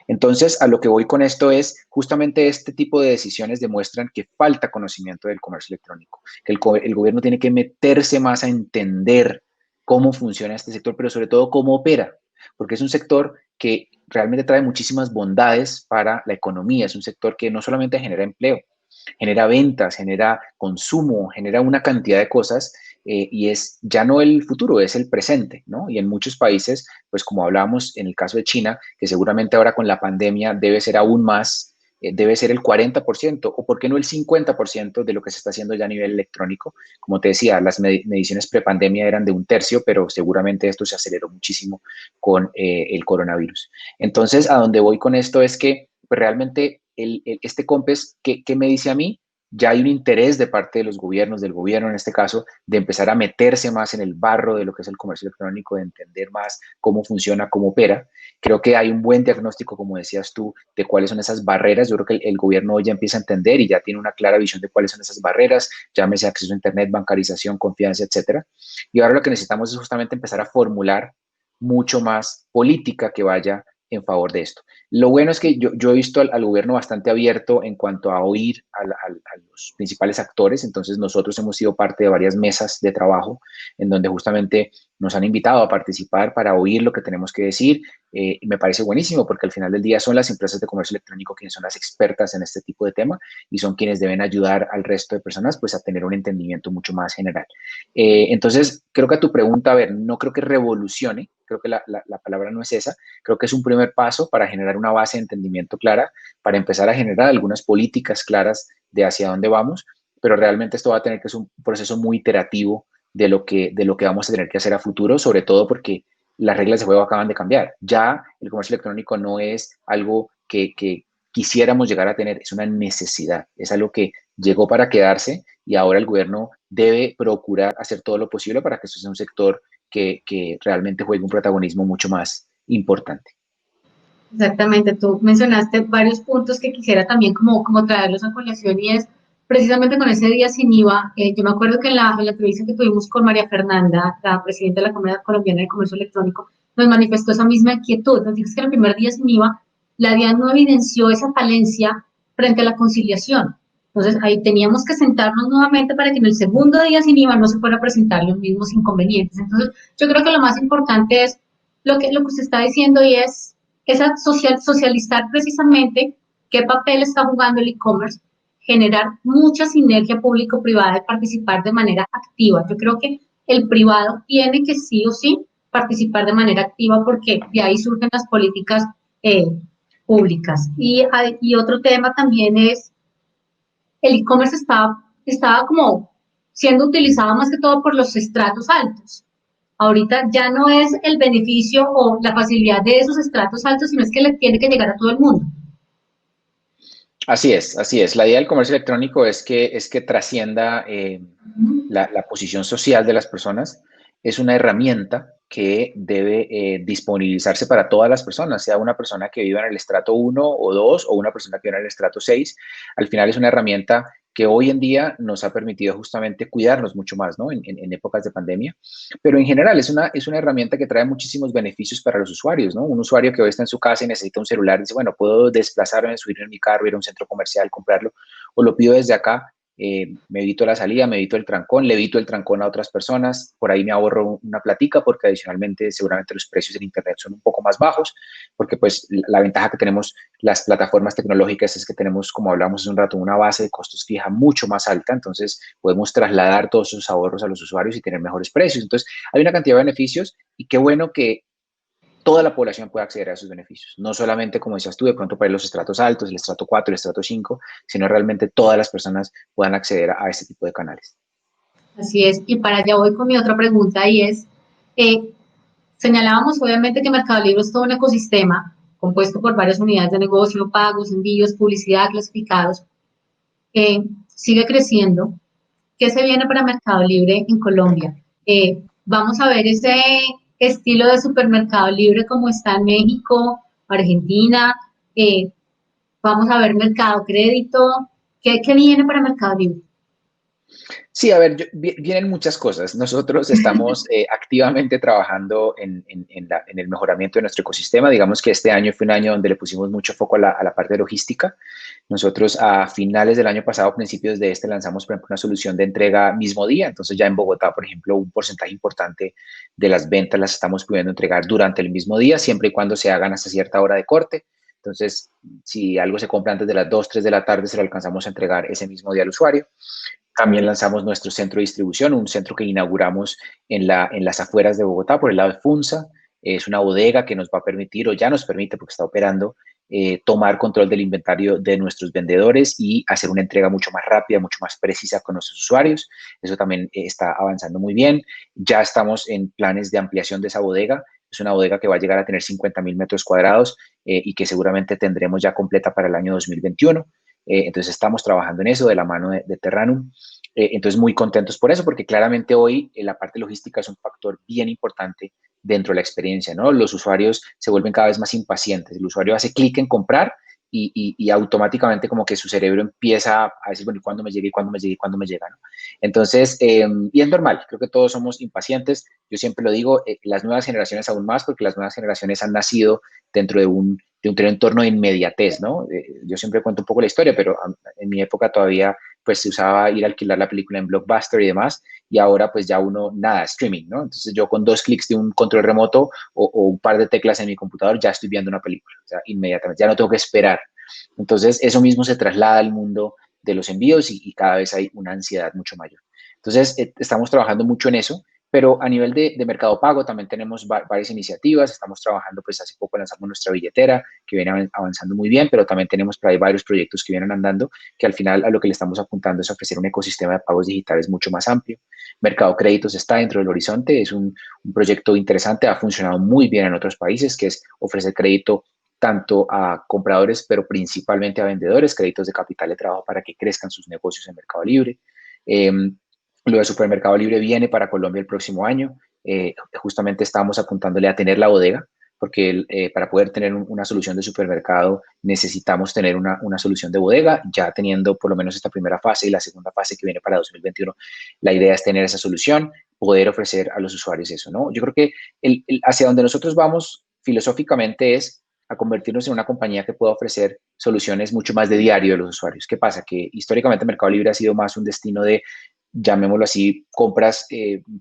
Entonces, a lo que voy con esto es justamente este tipo de decisiones demuestran que falta conocimiento del comercio electrónico, que el gobierno tiene que meterse más a entender cómo funciona este sector, pero sobre todo cómo opera, porque es un sector que realmente trae muchísimas bondades para la economía, es un sector que no solamente genera empleo, genera ventas, genera consumo, genera una cantidad de cosas, y es ya no el futuro, es el presente, ¿no? Y en muchos países, pues como hablábamos en el caso de China, que seguramente ahora con la pandemia debe ser aún más, debe ser el 40% o por qué no el 50% de lo que se está haciendo ya a nivel electrónico. Como te decía, las mediciones prepandemia eran de 1/3, pero seguramente esto se aceleró muchísimo con el coronavirus. Entonces, a donde voy con esto es que pues, realmente este COMPES, ¿qué me dice a mí? Ya hay un interés de parte de los gobiernos, del gobierno en este caso, de empezar a meterse más en el barro de lo que es el comercio electrónico, de entender más cómo funciona, cómo opera. Creo que hay un buen diagnóstico, como decías tú, de cuáles son esas barreras. Yo creo que el gobierno hoy ya empieza a entender y ya tiene una clara visión de cuáles son esas barreras, llámese acceso a Internet, bancarización, confianza, etcétera. Y ahora lo que necesitamos es justamente empezar a formular mucho más política que vaya en favor de esto. Lo bueno es que yo he visto al gobierno bastante abierto en cuanto a oír a los principales actores, entonces nosotros hemos sido parte de varias mesas de trabajo en donde justamente nos han invitado a participar para oír lo que tenemos que decir. Y me parece buenísimo porque al final del día son las empresas de comercio electrónico quienes son las expertas en este tipo de tema y son quienes deben ayudar al resto de personas pues a tener un entendimiento mucho más general. Entonces, creo que a tu pregunta, a ver, no creo que revolucione, creo que la palabra no es esa, creo que es un primer paso para generar una base de entendimiento clara, para empezar a generar algunas políticas claras de hacia dónde vamos, pero realmente esto va a tener que ser un proceso muy iterativo de lo que vamos a tener que hacer a futuro, sobre todo porque las reglas de juego acaban de cambiar. Ya el comercio electrónico no es algo que quisiéramos llegar a tener, es una necesidad, es algo que llegó para quedarse y ahora el gobierno debe procurar hacer todo lo posible para que esto sea un sector que realmente juegue un protagonismo mucho más importante. Exactamente, tú mencionaste varios puntos que quisiera también como traerlos a colación y es, precisamente con ese día sin IVA, yo me acuerdo que en la entrevista que tuvimos con María Fernanda, la presidenta de la Comunidad Colombiana de Comercio Electrónico, nos manifestó esa misma inquietud. Nos dijo que el primer día sin IVA, la DIAN no evidenció esa falencia frente a la conciliación. Entonces, ahí teníamos que sentarnos nuevamente para que en el segundo día sin IVA no se fuera a presentar los mismos inconvenientes. Entonces, yo creo que lo más importante es lo que usted está diciendo y es esa socializar precisamente qué papel está jugando el e-commerce, generar mucha sinergia público-privada y participar de manera activa. Yo creo que el privado tiene que sí o sí participar de manera activa porque de ahí surgen las políticas eh, públicas. Y otro tema también es el e-commerce estaba como siendo utilizado más que todo por los estratos altos. Ahorita ya no es el beneficio o la facilidad de esos estratos altos, sino es que le tiene que llegar a todo el mundo. Así es, así es. La idea del comercio electrónico es que trascienda la posición social de las personas. Es una herramienta que debe disponibilizarse para todas las personas, sea una persona que viva en el estrato 1 o 2 o una persona que viva en el estrato 6. Al final es una herramienta que hoy en día nos ha permitido justamente cuidarnos mucho más, ¿no? En épocas de pandemia. Pero en general es una herramienta que trae muchísimos beneficios para los usuarios, ¿no? Un usuario que hoy está en su casa y necesita un celular, dice, bueno, puedo desplazarme, subirme en mi carro, ir a un centro comercial, comprarlo, o lo pido desde acá, me evito la salida, me evito el trancón, le evito el trancón a otras personas, por ahí me ahorro una platica porque adicionalmente seguramente los precios en Internet son un poco más bajos, porque pues la ventaja que tenemos las plataformas tecnológicas es que tenemos, como hablamos hace un rato, una base de costos fija mucho más alta, entonces podemos trasladar todos esos ahorros a los usuarios y tener mejores precios. Entonces hay una cantidad de beneficios y qué bueno que toda la población pueda acceder a esos beneficios. No solamente, como decías tú, de pronto para los estratos altos, el estrato 4, el estrato 5, sino realmente todas las personas puedan acceder a este tipo de canales. Así es. Y para allá voy con mi otra pregunta y es, eh, señalábamos obviamente que Mercado Libre es todo un ecosistema compuesto por varias unidades de negocio, pagos, envíos, publicidad, clasificados. Sigue creciendo. ¿Qué se viene para Mercado Libre en Colombia? Vamos a ver ese estilo de supermercado libre como está en México, Argentina. Eh, vamos a ver Mercado Crédito. ¿Qué viene para Mercado Libre? Sí, a ver, vienen muchas cosas. Nosotros estamos activamente trabajando en el mejoramiento de nuestro ecosistema. Digamos que este año fue un año donde le pusimos mucho foco a la parte de logística. Nosotros a finales del año pasado, principios de este, lanzamos, por ejemplo, una solución de entrega mismo día. Entonces ya en Bogotá, por ejemplo, un porcentaje importante de las ventas las estamos pudiendo entregar durante el mismo día, siempre y cuando se hagan hasta cierta hora de corte. Entonces, si algo se compra antes de las 2, 3 de la tarde, se lo alcanzamos a entregar ese mismo día al usuario. También lanzamos nuestro centro de distribución, un centro que inauguramos en las afueras de Bogotá, por el lado de Funza. Es una bodega que nos va a permitir, o ya nos permite, porque está operando, tomar control del inventario de nuestros vendedores y hacer una entrega mucho más rápida, mucho más precisa con nuestros usuarios. Eso también está avanzando muy bien. Ya estamos en planes de ampliación de esa bodega. Es una bodega que va a llegar a tener 50.000 metros cuadrados y que seguramente tendremos ya completa para el año 2021. Entonces estamos trabajando en eso de la mano de Terranum. Entonces muy contentos por eso, porque claramente hoy la parte logística es un factor bien importante dentro de la experiencia, ¿no? Los usuarios se vuelven cada vez más impacientes. El usuario hace clic en comprar y automáticamente como que su cerebro empieza a decir, bueno, ¿y cuándo me llegue? ¿Y cuándo me llegue? ¿Y cuándo me llega? ¿No? Entonces, y es normal, creo que todos somos impacientes. Yo siempre lo digo, las nuevas generaciones aún más, porque las nuevas generaciones han nacido dentro de un entorno de inmediatez, ¿no? Yo siempre cuento un poco la historia, pero en mi época todavía pues se usaba ir a alquilar la película en Blockbuster y demás, y ahora pues ya uno, nada, streaming, ¿no? Entonces yo con 2 clics de un control remoto o un par de teclas en mi computador ya estoy viendo una película, o sea, inmediatamente, ya no tengo que esperar. Entonces eso mismo se traslada al mundo de los envíos y cada vez hay una ansiedad mucho mayor. Entonces estamos trabajando mucho en eso, pero a nivel de mercado pago también tenemos varias iniciativas, estamos trabajando, pues hace poco lanzamos nuestra billetera, que viene avanzando muy bien, pero también tenemos por ahí varios proyectos que vienen andando, que al final a lo que le estamos apuntando es ofrecer un ecosistema de pagos digitales mucho más amplio. Mercado Créditos está dentro del horizonte, es un proyecto interesante, ha funcionado muy bien en otros países, que es ofrecer crédito tanto a compradores, pero principalmente a vendedores, créditos de capital de trabajo para que crezcan sus negocios en Mercado Libre. Eh, lo de Supermercado Libre viene para Colombia el próximo año. Justamente estamos apuntándole a tener la bodega porque para poder tener una solución de supermercado necesitamos tener una solución de bodega, ya teniendo por lo menos esta primera fase y la segunda fase que viene para 2021, la idea es tener esa solución, poder ofrecer a los usuarios eso, ¿no? Yo creo que hacia donde nosotros vamos filosóficamente es a convertirnos en una compañía que pueda ofrecer soluciones mucho más de diario de los usuarios. ¿Qué pasa? Que históricamente Mercado Libre ha sido más un destino de, llamémoslo así, compras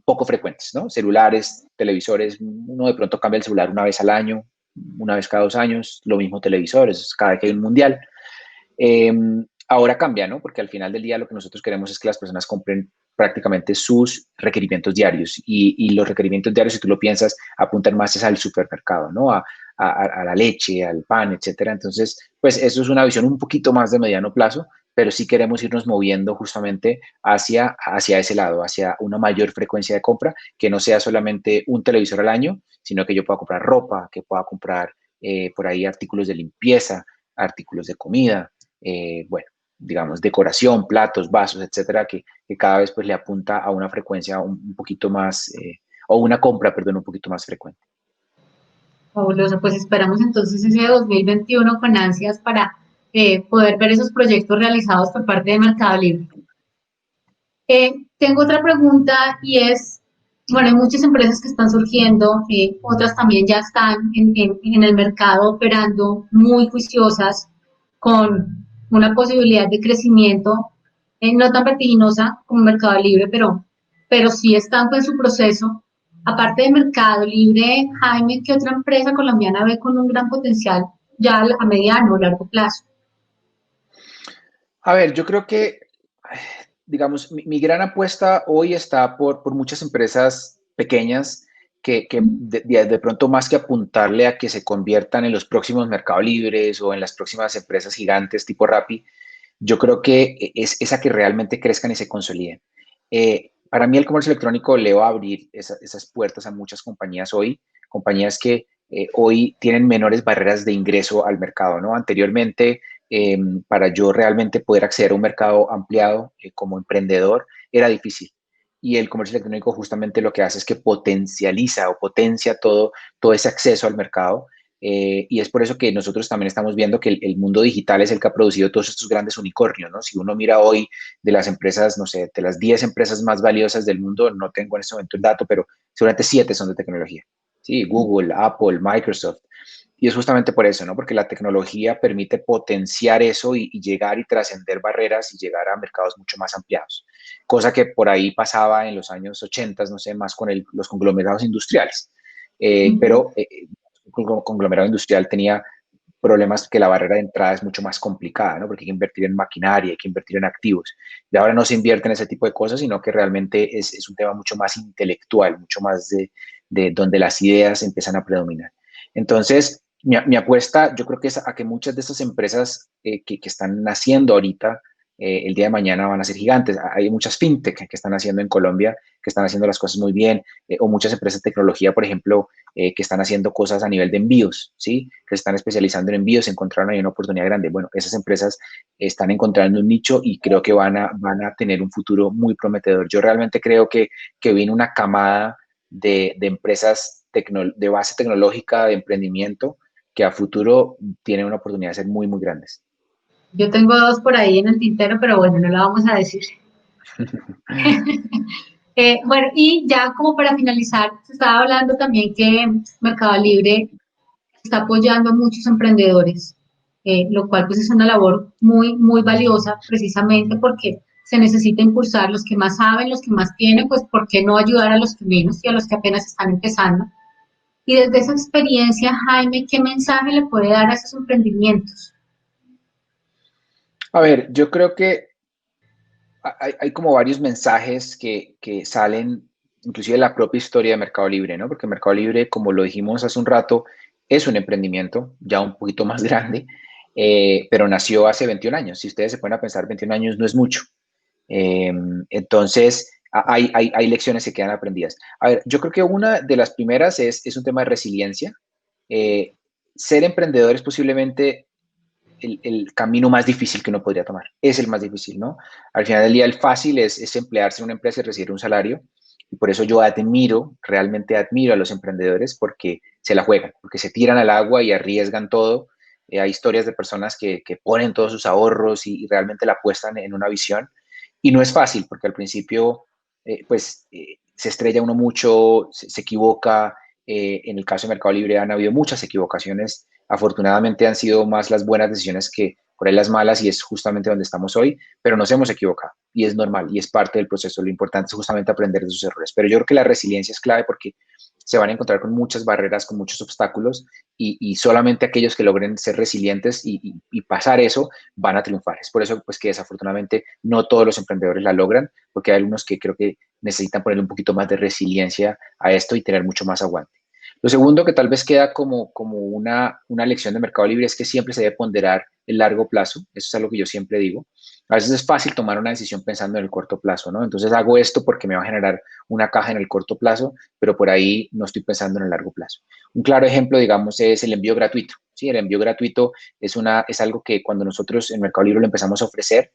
poco frecuentes, ¿no? Celulares, televisores, uno de pronto cambia el celular una vez al año, una vez cada 2 años, lo mismo televisores, cada vez que hay un mundial. Eh, Ahora cambia, ¿no? Porque al final del día lo que nosotros queremos es que las personas compren prácticamente sus requerimientos diarios y los requerimientos diarios, si tú lo piensas, apuntan más es al supermercado, ¿no? A la leche, al pan, etcétera. Entonces, pues eso es una visión un poquito más de mediano plazo, pero sí queremos irnos moviendo justamente hacia ese lado, hacia una mayor frecuencia de compra, que no sea solamente un televisor al año, sino que yo pueda comprar ropa, que pueda comprar por ahí artículos de limpieza, artículos de comida, bueno, digamos, decoración, platos, vasos, etcétera, que cada vez pues le apunta a una frecuencia un poquito más, o una compra, perdón, un poquito más frecuente. Fabuloso, pues esperamos entonces ese 2021 con ansias para poder ver esos proyectos realizados por parte de Mercado Libre. Tengo otra pregunta y es, bueno, hay muchas empresas que están surgiendo, otras también ya están en el mercado operando muy juiciosas con una posibilidad de crecimiento no tan vertiginosa como Mercado Libre, pero sí están en su proceso. Aparte de Mercado Libre, Jaime, ¿qué otra empresa colombiana ve con un gran potencial ya a mediano o largo plazo? A ver, yo creo que, digamos, mi gran apuesta hoy está por muchas empresas pequeñas que de pronto más que apuntarle a que se conviertan en los próximos Mercado Libres o en las próximas empresas gigantes tipo Rappi, yo creo que es a que realmente crezcan y se consoliden. Para mí el comercio electrónico le va a abrir esas puertas a muchas compañías hoy, compañías que hoy tienen menores barreras de ingreso al mercado, ¿no? Anteriormente, eh, para yo realmente poder acceder a un mercado ampliado como emprendedor era difícil. Y el comercio electrónico justamente lo que hace es que potencializa o potencia todo ese acceso al mercado y es por eso que nosotros también estamos viendo que el mundo digital es el que ha producido todos estos grandes unicornios, ¿no? Si uno mira hoy de las empresas, no sé, de las 10 empresas más valiosas del mundo, no tengo en este momento el dato, pero seguramente 7 son de tecnología. Sí, Google, Apple, Microsoft. Y es justamente por eso, ¿no? Porque la tecnología permite potenciar eso y llegar y trascender barreras y llegar a mercados mucho más ampliados. Cosa que por ahí pasaba en los años 80, no sé, más con los conglomerados industriales. Pero conglomerado industrial tenía problemas que la barrera de entrada es mucho más complicada, ¿no? Porque hay que invertir en maquinaria, hay que invertir en activos. Y ahora no se invierte en ese tipo de cosas, sino que realmente es un tema mucho más intelectual, mucho más de donde las ideas empiezan a predominar. Entonces, mi apuesta, yo creo que es a que muchas de estas empresas que están naciendo ahorita, el día de mañana van a ser gigantes. Hay muchas fintech que están haciendo en Colombia, que están haciendo las cosas muy bien, o muchas empresas de tecnología, por ejemplo, que están haciendo cosas a nivel de envíos, ¿sí? Que se están especializando en envíos, encontraron ahí una oportunidad grande. Bueno, esas empresas están encontrando un nicho y creo que van a tener un futuro muy prometedor. Yo realmente creo que viene una camada de empresas de base tecnológica, de emprendimiento, que a futuro tienen una oportunidad de ser muy, muy grandes. Yo tengo dos por ahí en el tintero, pero bueno, no la vamos a decir. Bueno, y ya como para finalizar, se estaba hablando también que Mercado Libre está apoyando a muchos emprendedores, lo cual pues es una labor muy, muy valiosa precisamente porque se necesita impulsar los que más saben, los que más tienen, pues ¿por qué no ayudar a los que menos y a los que apenas están empezando? Y desde esa experiencia, Jaime, ¿qué mensaje le puede dar a esos emprendimientos? A ver, yo creo que hay como varios mensajes que salen, inclusive de la propia historia de Mercado Libre, ¿no? Porque Mercado Libre, como lo dijimos hace un rato, es un emprendimiento ya un poquito más grande, pero nació hace 21 años. Si ustedes se ponen a pensar, 21 años no es mucho. Eh, entonces, hay lecciones que quedan aprendidas. A ver, yo creo que una de las primeras es un tema de resiliencia. Eh, Ser emprendedor es posiblemente el camino más difícil que uno podría tomar. Es el más difícil, ¿no? Al final del día, el fácil es emplearse en una empresa y recibir un salario. y por eso yo admiro, realmente admiro a los emprendedores porque se la juegan, porque se tiran al agua y arriesgan todo. Hay historias de personas que ponen todos sus ahorros y realmente la apuestan en una visión. Y no es fácil, porque al principio, se estrella uno mucho, se equivoca. En el caso de Mercado Libre han habido muchas equivocaciones. Afortunadamente han sido más las buenas decisiones que por ahí las malas, y es justamente donde estamos hoy, pero nos hemos equivocado y es normal y es parte del proceso. Lo importante es justamente aprender de sus errores. Pero yo creo que la resiliencia es clave porque se van a encontrar con muchas barreras, con muchos obstáculos, y solamente aquellos que logren ser resilientes y pasar eso van a triunfar. Es por eso pues que desafortunadamente no todos los emprendedores la logran, porque hay algunos que creo que necesitan ponerle un poquito más de resiliencia a esto y tener mucho más aguante. Lo segundo que tal vez queda como una lección de Mercado Libre es que siempre se debe ponderar el largo plazo. Eso es algo que yo siempre digo. A veces es fácil tomar una decisión pensando en el corto plazo, ¿no? Entonces hago esto porque me va a generar una caja en el corto plazo, pero por ahí no estoy pensando en el largo plazo. Un claro ejemplo, digamos, es el envío gratuito. Sí, el envío gratuito es algo que cuando nosotros en Mercado Libre lo empezamos a ofrecer,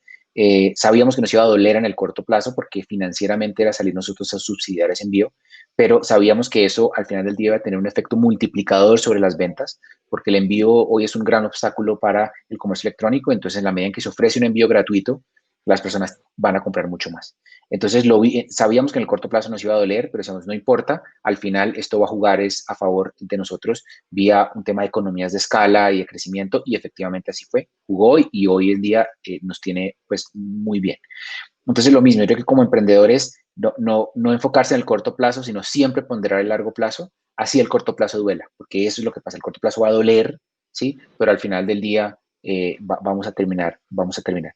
sabíamos que nos iba a doler en el corto plazo porque financieramente era salir nosotros a subsidiar ese envío, pero sabíamos que eso al final del día iba a tener un efecto multiplicador sobre las ventas, porque el envío hoy es un gran obstáculo para el comercio electrónico. Entonces en la medida en que se ofrece un envío gratuito, las personas van a comprar mucho más. Entonces sabíamos que en el corto plazo nos iba a doler, pero decíamos, no importa, al final esto va a jugar es a favor de nosotros vía un tema de economías de escala y de crecimiento, y efectivamente así fue, jugó, y hoy en día nos tiene pues muy bien. Entonces, lo mismo, yo creo que como emprendedores, no enfocarse en el corto plazo, sino siempre ponderar el largo plazo, así el corto plazo duela, porque eso es lo que pasa, el corto plazo va a doler, ¿sí? Pero al final del día vamos a terminar, vamos a terminar.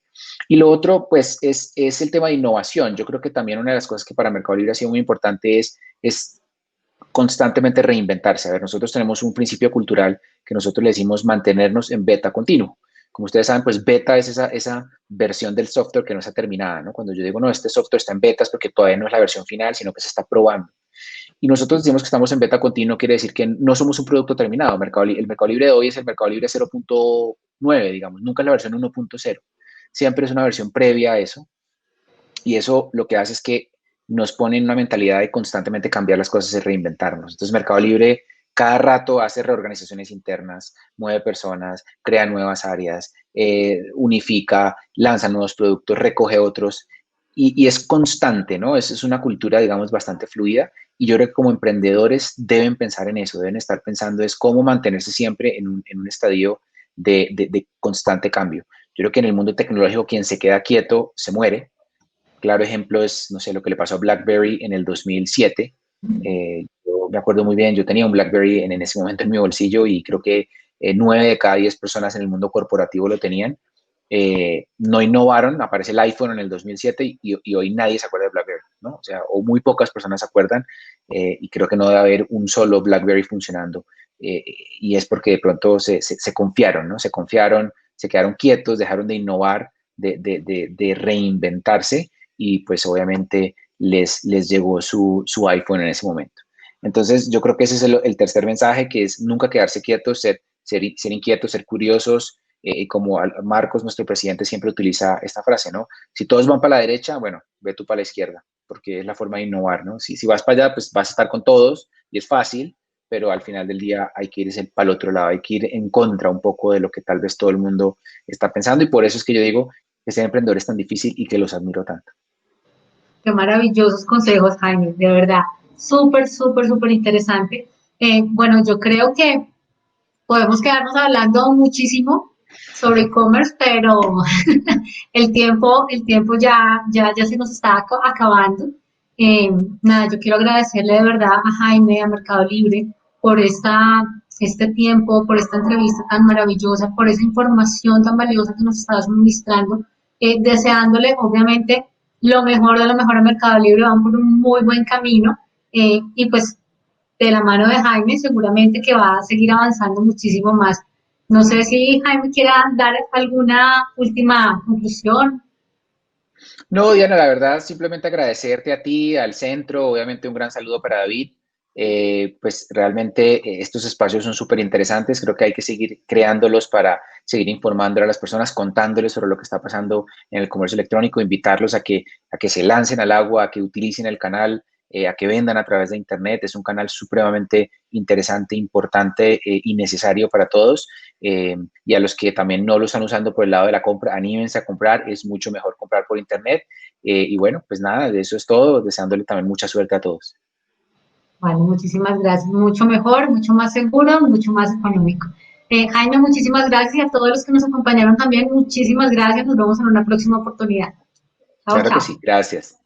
Y lo otro, pues, es el tema de innovación. Yo creo que también una de las cosas que para Mercado Libre ha sido muy importante es constantemente reinventarse. A ver, nosotros tenemos un principio cultural que nosotros le decimos mantenernos en beta continuo. Como ustedes saben, pues beta es esa versión del software que no está terminada, ¿no? Cuando yo digo, no, este software está en beta es porque todavía no es la versión final, sino que se está probando. Y nosotros decimos que estamos en beta continuo, quiere decir que no somos un producto terminado. El Mercado Libre de hoy es el Mercado Libre 0.9, digamos, nunca es la versión 1.0. Siempre es una versión previa a eso. Y eso lo que hace es que nos pone en una mentalidad de constantemente cambiar las cosas y reinventarnos. Entonces, Mercado Libre cada rato hace reorganizaciones internas, mueve personas, crea nuevas áreas, unifica, lanza nuevos productos, recoge otros, y es constante, ¿no? Es una cultura, digamos, bastante fluida, y yo creo que como emprendedores deben pensar en eso, deben estar pensando es cómo mantenerse siempre en un estadio de constante cambio. Yo creo que en el mundo tecnológico quien se queda quieto se muere. Claro ejemplo es, no sé, lo que le pasó a BlackBerry en el 2007. Yo me acuerdo muy bien, yo tenía un BlackBerry en ese momento en mi bolsillo, y creo que 9 de cada 10 personas en el mundo corporativo lo tenían. No innovaron, aparece el iPhone en el 2007 y hoy nadie se acuerda de BlackBerry, ¿no? O sea, o muy pocas personas se acuerdan, y creo que no debe haber un solo BlackBerry funcionando. Y es porque de pronto se confiaron, ¿no? Se confiaron, se quedaron quietos, dejaron de innovar, de reinventarse, y pues obviamente les llegó su iPhone en ese momento. Entonces, yo creo que ese es el tercer mensaje, que es nunca quedarse quietos, ser inquietos, ser curiosos. Como Marcos, nuestro presidente, siempre utiliza esta frase, ¿no? Si todos van para la derecha, bueno, ve tú para la izquierda, porque es la forma de innovar, ¿no? Si vas para allá, pues vas a estar con todos y es fácil, pero al final del día hay que irse para el otro lado, hay que ir en contra un poco de lo que tal vez todo el mundo está pensando, y por eso es que yo digo que ser emprendedor es tan difícil y que los admiro tanto. Qué maravillosos consejos, Jaime, de verdad. Súper, súper, súper interesante. Bueno, yo creo que podemos quedarnos hablando muchísimo sobre e-commerce, pero el tiempo ya se nos está acabando. Eh, Nada, yo quiero agradecerle de verdad a Jaime, a Mercado Libre, por este tiempo, por esta entrevista tan maravillosa, por esa información tan valiosa que nos está suministrando, deseándole, obviamente, lo mejor de lo mejor a Mercado Libre, van por un muy buen camino, y pues de la mano de Jaime seguramente que va a seguir avanzando muchísimo más. No sé si Jaime quiera dar alguna última conclusión. No, Diana, la verdad, simplemente agradecerte a ti, al centro, obviamente un gran saludo para David. Pues realmente estos espacios son súper interesantes, creo que hay que seguir creándolos para seguir informando a las personas, contándoles sobre lo que está pasando en el comercio electrónico, invitarlos a que se lancen al agua, a que utilicen el canal. a que vendan a través de Internet. Es un canal supremamente interesante, importante y necesario para todos. Y a los que también no lo están usando por el lado de la compra, anímense a comprar. Es mucho mejor comprar por Internet. Y bueno, pues nada, de eso es todo. Deseándole también mucha suerte a todos. Bueno, muchísimas gracias. Mucho mejor, mucho más seguro, mucho más económico. Jaime, muchísimas gracias y a todos los que nos acompañaron también, muchísimas gracias. Nos vemos en una próxima oportunidad. Chao, Claro que chao. sí, gracias.